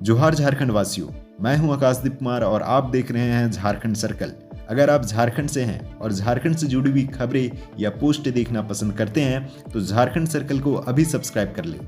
जोहार झारखंड वासियों, मैं हूं आकाशदीप कुमार और आप देख रहे हैं झारखंड सर्कल। अगर आप झारखंड से हैं और झारखंड से जुड़ी हुई खबरें या पोस्ट देखना पसंद करते हैं तो झारखंड सर्कल को अभी सब्सक्राइब कर लें।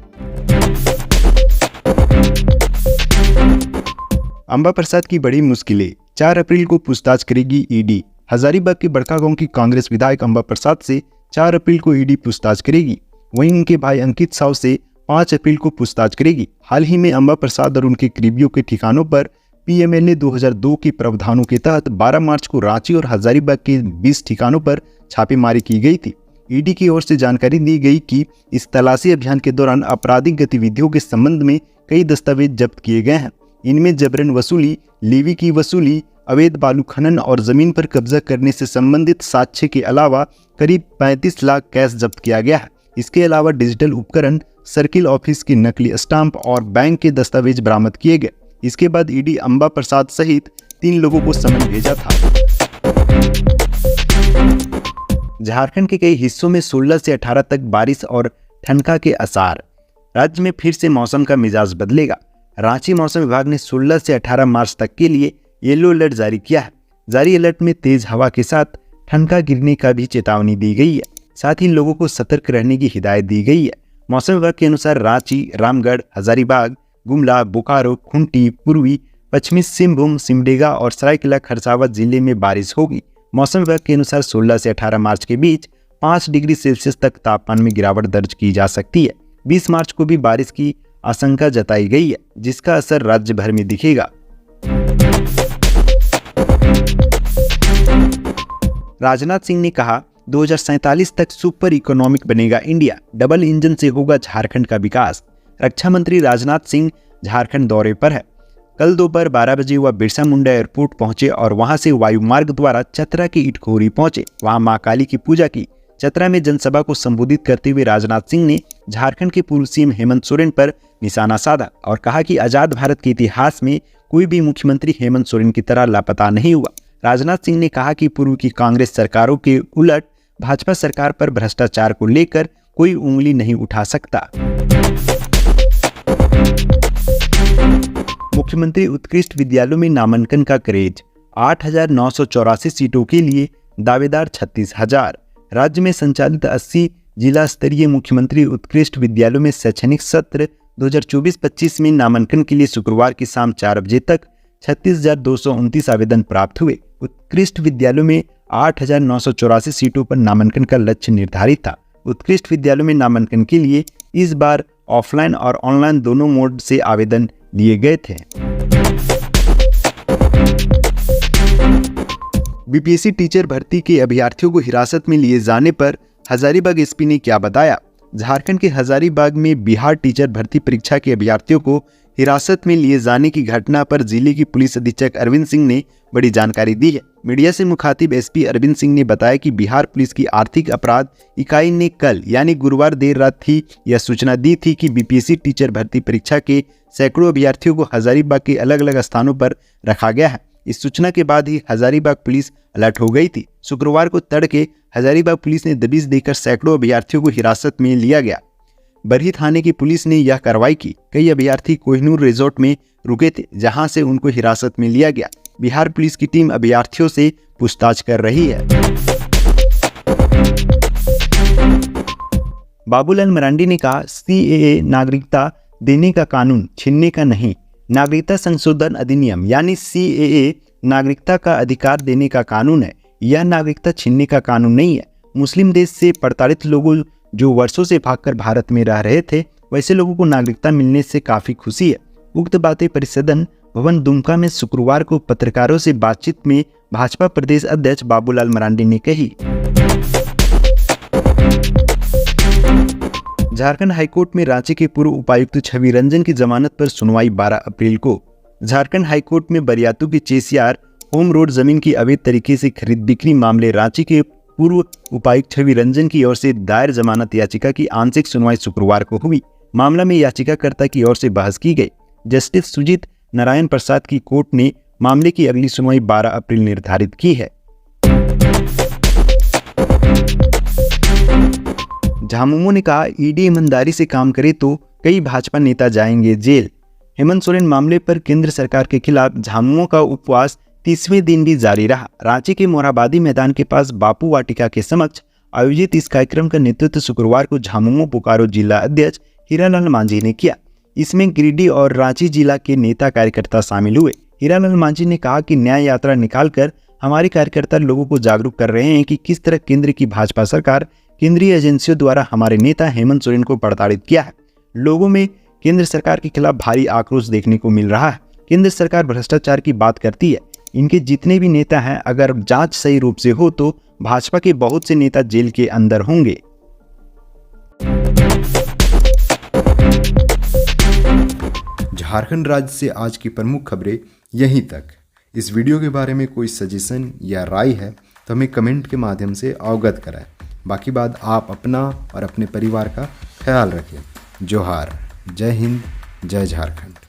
अंबा प्रसाद की बड़ी मुश्किलें, 4 अप्रैल को पूछताछ करेगी ईडी। हजारीबाग के बड़का गांव की कांग्रेस विधायक अंबा प्रसाद से 4 अप्रैल को ईडी पूछताछ करेगी। वहीं उनके भाई अंकित साव से 5 अप्रैल को पूछताछ करेगी। हाल ही में अंबा प्रसाद और उनके करीबियों के ठिकानों पर पीएमएलए 2002 के प्रावधानों के तहत 12 मार्च को रांची और हजारीबाग के 20 ठिकानों पर छापेमारी की गई थी। ईडी की ओर से जानकारी दी गई कि इस तलाशी अभियान के दौरान आपराधिक गतिविधियों के संबंध में कई दस्तावेज जब्त किए गए हैं। इनमें जबरन वसूली, लीवी की वसूली, अवैध बालू खनन और जमीन पर कब्जा करने से संबंधित साक्ष्य के अलावा करीब 35 लाख कैश जब्त किया गया है। इसके अलावा डिजिटल उपकरण, सर्किल ऑफिस के नकली स्टाम्प और बैंक के दस्तावेज बरामद किए गए। इसके बाद ईडी अंबा प्रसाद सहित 3 लोगों को समन भेजा था। झारखंड के कई हिस्सों में 16 से 18 तक बारिश और ठनका के आसार। राज्य में फिर से मौसम का मिजाज बदलेगा। रांची मौसम विभाग ने 16 से 18 मार्च तक के लिए येलो अलर्ट जारी किया है। जारी अलर्ट में तेज हवा के साथ ठनका गिरने का भी चेतावनी दी गई है। साथ ही लोगों को सतर्क रहने की हिदायत दी गई है। मौसम विभाग के अनुसार रांची, रामगढ़, हजारीबाग, गुमला, बोकारो, खूंटी, पूर्वी, पश्चिमी सिंहभूम, सिमडेगा और सरायकेला खरसावां जिले में बारिश होगी। मौसम विभाग के अनुसार 16 से 18 मार्च के बीच 5 डिग्री सेल्सियस तक तापमान में गिरावट दर्ज की जा सकती है। 20 मार्च को भी बारिश की आशंका जताई गई है, जिसका असर राज्य भर में दिखेगा। राजनाथ सिंह ने कहा, 2047 तक सुपर इकोनॉमिक बनेगा इंडिया, डबल इंजन से होगा झारखंड का विकास। रक्षा मंत्री राजनाथ सिंह झारखंड दौरे पर है। कल दोपहर 12 बजे वह बिरसा मुंडा एयरपोर्ट पहुंचे और वहां से वायु मार्ग द्वारा चतरा के इटखोरी पहुंचे। वहां मां काली की पूजा की। चतरा में जनसभा को संबोधित करते हुए राजनाथ सिंह ने झारखंड के पूर्व सीएम हेमंत सोरेन पर निशाना साधा और कहा कि आजाद भारत के इतिहास में कोई भी मुख्यमंत्री हेमंत सोरेन की तरह लापता नहीं हुआ। राजनाथ सिंह ने कहा कि पूर्व की कांग्रेस सरकारों के उलट भाजपा सरकार पर भ्रष्टाचार को लेकर कोई उंगली नहीं उठा सकता। मुख्यमंत्री उत्कृष्ट विद्यालयों में नामांकन का क्रेज। 8,984 सीटों के लिए दावेदार 36,000। राज्य में संचालित 80 जिला स्तरीय मुख्यमंत्री उत्कृष्ट विद्यालयों में शैक्षणिक सत्र 2024-25 में नामांकन के लिए शुक्रवार की शाम 4 बजे तक 36,229 आवेदन प्राप्त हुए। उत्कृष्ट विद्यालयों में 8,984 सीटों पर नामांकन का लक्ष्य निर्धारित था। उत्कृष्ट विद्यालयों में नामांकन के लिए इस बार ऑफलाइन और ऑनलाइन दोनों मोड से आवेदन लिए गए थे। बीपीएससी टीचर भर्ती के अभ्यर्थियों को हिरासत में लिए जाने पर हजारीबाग एसपी ने क्या बताया। झारखंड के हजारीबाग में बिहार टीचर भर्ती परीक्षा के अभ्यर्थियों को हिरासत में लिए जाने की घटना पर जिले की पुलिस अधीक्षक अरविंद सिंह ने बड़ी जानकारी दी है। मीडिया से मुखातिब एसपी अरविंद सिंह ने बताया कि बिहार पुलिस की आर्थिक अपराध इकाई ने कल यानी गुरुवार देर रात थी यह सूचना दी थी कि बीपीएससी टीचर भर्ती परीक्षा के सैकड़ों अभ्यर्थियों को हजारीबाग के अलग अलग स्थानों पर रखा गया है। इस सूचना के बाद ही हजारीबाग पुलिस अलर्ट हो गई थी। शुक्रवार को तड़के हजारीबाग पुलिस ने दबिश देकर सैकड़ों अभ्यर्थियों को हिरासत में लिया गया। बरही थाने की पुलिस ने यह कार्रवाई की। कई अभ्यर्थी कोहिनूर रिजॉर्ट में रुके थे, जहां से उनको हिरासत में लिया गया। बिहार पुलिस की टीम अभ्यर्थियों से पूछताछ कर रही है। बाबूलाल मरांडी ने कहा, सीएए नागरिकता देने का कानून, छीनने का नहीं। नागरिकता संशोधन अधिनियम यानी सीएए नागरिकता का अधिकार देने का कानून है, यह नागरिकता छीनने का कानून नहीं है। मुस्लिम देश से प्रताड़ित लोगों जो वर्षों से भागकर भारत में रह रहे थे, वैसे लोगों को नागरिकता मिलने से काफी खुशी है। उक्त बातें परिसदन भवन दुमका में शुक्रवार को पत्रकारों से बातचीत में भाजपा प्रदेश अध्यक्ष बाबूलाल मरांडी ने कही। झारखंड हाईकोर्ट में रांची के पूर्व उपायुक्त छवि रंजन की जमानत पर सुनवाई 12 अप्रैल को। झारखंड हाईकोर्ट में बरियातू की चेसियार होम रोड जमीन की अवैध तरीके से खरीद बिक्री मामले रांची के पूर्व उपायुक्त छवि रंजन की ओर से दायर जमानत याचिका की आंशिक सुनवाई शुक्रवार को हुई। मामला में याचिकाकर्ता की ओर से बहस की गई। जस्टिस सुजीत नारायण प्रसाद की कोर्ट ने मामले की अगली सुनवाई 12 अप्रैल निर्धारित की है। झामुमो ने कहा, ईडी ईमानदारी से काम करे तो कई भाजपा नेता जाएंगे जेल। हेमंत सोरेन मामले पर केंद्र सरकार के खिलाफ झामुमो का उपवास 30वें दिन भी जारी रहा। रांची के मोरहाबादी मैदान के पास बापू वाटिका के समक्ष आयोजित इस कार्यक्रम का नेतृत्व शुक्रवार को झामुमो बोकारो जिला अध्यक्ष हीरालाल मांझी ने किया। इसमें गिरिडीह और रांची जिला के नेता कार्यकर्ता शामिल हुए। हीरालाल मांझी ने कहा कि न्याय यात्रा निकालकर हमारे कार्यकर्ता लोगों को जागरूक कर रहे हैं कि किस तरह केंद्र की भाजपा सरकार केंद्रीय एजेंसियों द्वारा हमारे नेता हेमंत सोरेन को प्रताड़ित किया है। लोगों में केंद्र सरकार के खिलाफ भारी आक्रोश देखने को मिल रहा है। केंद्र सरकार भ्रष्टाचार की बात करती है। इनके जितने भी नेता हैं, अगर जांच सही रूप से हो तो भाजपा के बहुत से नेता जेल के अंदर होंगे। झारखंड राज्य से आज की प्रमुख खबरें यहीं तक। इस वीडियो के बारे में कोई सजेशन या राय है तो हमें कमेंट के माध्यम से अवगत कराएं। बाकी बात आप अपना और अपने परिवार का ख्याल रखें। जोहार, जय हिंद, जय झारखंड।